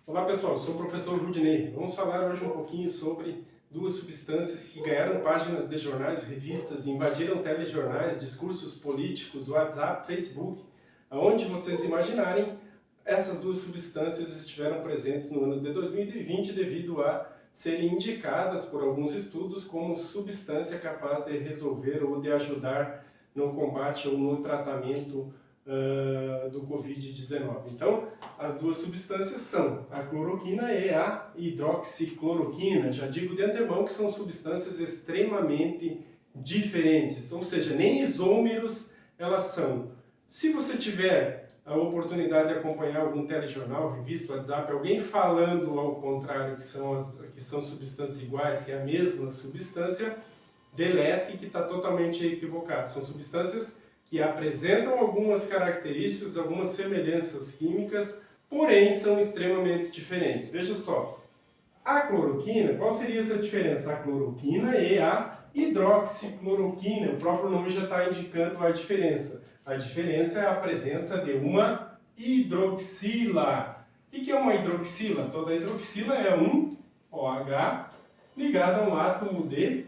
Olá pessoal, eu sou o professor Rudinei. Vamos falar hoje um pouquinho sobre duas substâncias que ganharam páginas de jornais, revistas, invadiram telejornais, discursos políticos, WhatsApp, Facebook. Aonde vocês imaginarem, essas duas substâncias estiveram presentes no ano de 2020 devido a serem indicadas por alguns estudos como substância capaz de resolver ou de ajudar no combate ou no tratamento do Covid-19. Então, as duas substâncias são a cloroquina e a hidroxicloroquina. Já digo de antemão que são substâncias extremamente diferentes, ou seja, nem isômeros elas são. Se você tiver a oportunidade de acompanhar algum telejornal, revista, WhatsApp, alguém falando ao contrário que são substâncias iguais, que é a mesma substância, delete que está totalmente equivocado. São substâncias que apresentam algumas características, algumas semelhanças químicas, porém são extremamente diferentes. Veja só, a cloroquina, qual seria essa diferença? A cloroquina e a hidroxicloroquina, o próprio nome já está indicando a diferença. A diferença é a presença de uma hidroxila. O que é uma hidroxila? Toda hidroxila é um OH ligado a um átomo de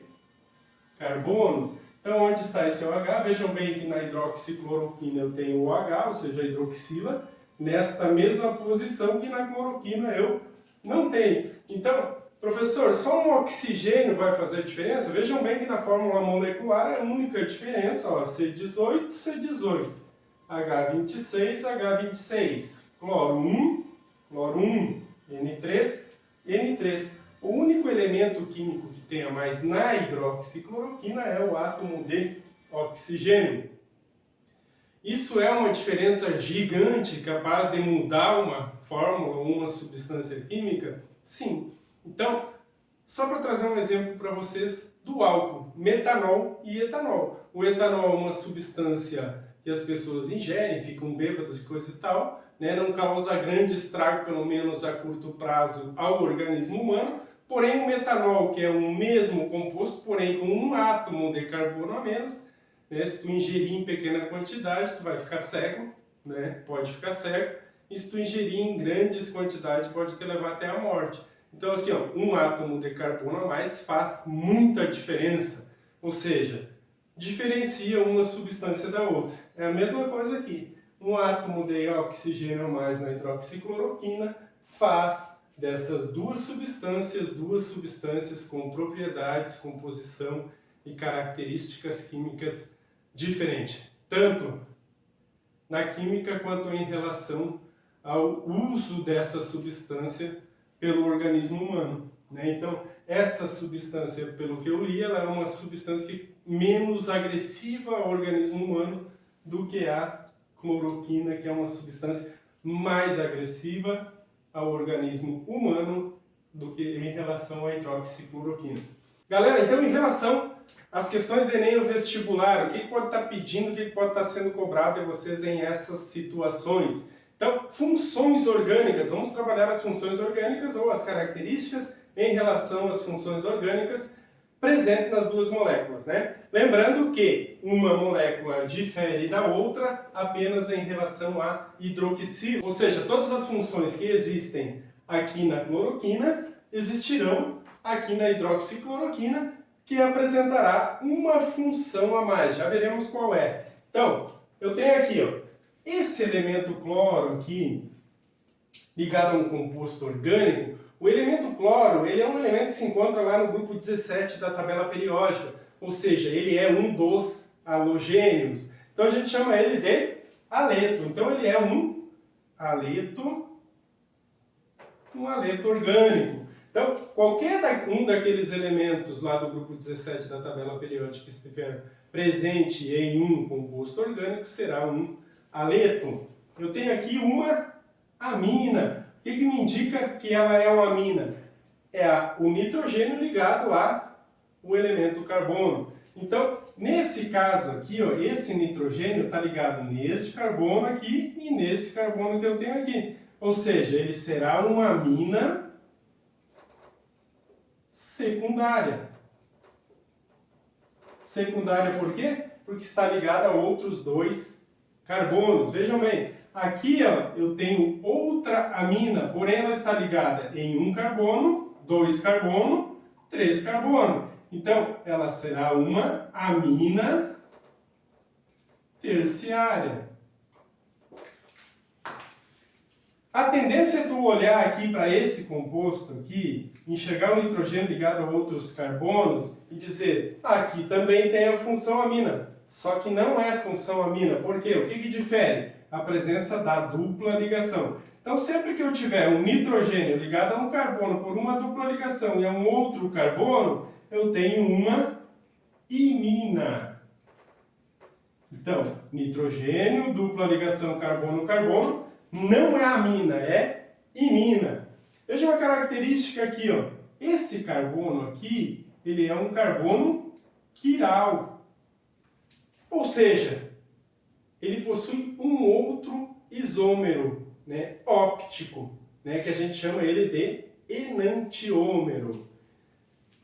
carbono. Então, onde está esse OH? Vejam bem que na hidroxicloroquina eu tenho o OH, ou seja, a hidroxila, nesta mesma posição que na cloroquina eu não tenho. Então, professor, só um oxigênio vai fazer diferença? Vejam bem que na fórmula molecular é a única diferença, ó, C18, C18, H26, H26, cloro 1, N3, N3. O único elemento químico que tenha mais na hidroxicloroquina é o átomo de oxigênio. Isso é uma diferença gigante, capaz de mudar uma fórmula ou uma substância química? Sim. Então, só para trazer um exemplo para vocês do álcool, metanol e etanol. O etanol é uma substância que as pessoas ingerem, ficam bêbadas e coisa e tal, né? Não causa grande estrago, pelo menos a curto prazo, ao organismo humano. Porém, o metanol, que é o mesmo composto, porém com um átomo de carbono a menos, né? Se tu ingerir em pequena quantidade, tu vai ficar cego, né? Pode ficar cego. E se tu ingerir em grandes quantidades, pode te levar até a morte. Então, assim, ó, um átomo de carbono a mais faz muita diferença. Ou seja, diferencia uma substância da outra. É a mesma coisa aqui. Um átomo de oxigênio a mais na hidroxicloroquina faz dessas duas substâncias com propriedades, composição e características químicas diferentes, tanto na química quanto em relação ao uso dessa substância pelo organismo humano, né? Então, essa substância, pelo que eu li, ela é uma substância menos agressiva ao organismo humano do que a cloroquina, que é uma substância mais agressiva ao organismo humano do que em relação à hidroxicloroquina. Galera, então em relação às questões de Enem no vestibular, o que pode estar pedindo, o que pode estar sendo cobrado de vocês em essas situações? Então, funções orgânicas, vamos trabalhar as funções orgânicas ou as características em relação às funções orgânicas presentes nas duas moléculas, né? Lembrando que uma molécula difere da outra apenas em relação à hidroxila, ou seja, todas as funções que existem aqui na cloroquina existirão aqui na hidroxicloroquina, que apresentará uma função a mais. Já veremos qual é. Então, eu tenho aqui, ó, esse elemento cloro aqui, ligado a um composto orgânico. O elemento cloro, ele é um elemento que se encontra lá no grupo 17 da tabela periódica, ou seja, ele é um dos halogênios. Então a gente chama ele de haleto. Então ele é um haleto orgânico. Então, qualquer um daqueles elementos lá do grupo 17 da tabela periódica que estiver presente em um composto orgânico será um haleto. Eu tenho aqui uma amina. O que me indica que ela é uma amina? É o nitrogênio ligado ao elemento carbono. Então, nesse caso aqui, ó, esse nitrogênio está ligado neste carbono aqui e nesse carbono que eu tenho aqui. Ou seja, ele será uma amina secundária. Secundária por quê? Porque está ligada a outros dois carbonos. Vejam bem, aqui ó, eu tenho outra amina, porém ela está ligada em um carbono, 2 carbono, 3 carbono. Então, ela será uma amina terciária. A tendência do olhar aqui para esse composto aqui, enxergar o nitrogênio ligado a outros carbonos e dizer, aqui também tem a função amina, só que não é função amina. Por quê? O que difere? A presença da dupla ligação. Então, sempre que eu tiver um nitrogênio ligado a um carbono por uma dupla ligação e a um outro carbono, eu tenho uma imina. Então, nitrogênio, dupla ligação carbono-carbono, não é amina, é imina. Veja uma característica aqui, ó. Esse carbono aqui, ele é um carbono quiral. Ou seja, ele possui um outro isômero, né, óptico, né, que a gente chama ele de enantiômero.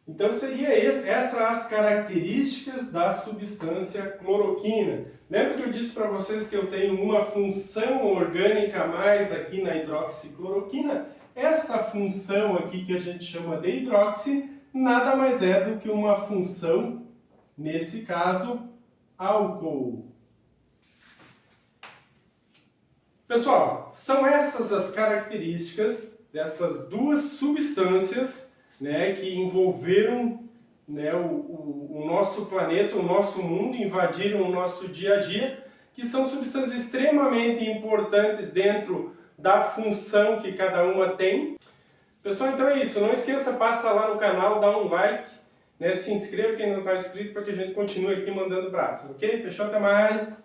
Então, seria essas as características da substância cloroquina. Lembra que eu disse para vocês que eu tenho uma função orgânica a mais aqui na hidroxicloroquina? Essa função aqui que a gente chama de hidroxi, nada mais é do que uma função, nesse caso, álcool. Pessoal, são essas as características dessas duas substâncias, né, que envolveram, né, o nosso planeta, o nosso mundo, invadiram o nosso dia a dia, que são substâncias extremamente importantes dentro da função que cada uma tem. Pessoal, então é isso. Não esqueça, passa lá no canal, dá um like, né, se inscreva quem não está inscrito para que a gente continue aqui mandando braço, ok? Fechou? Até mais!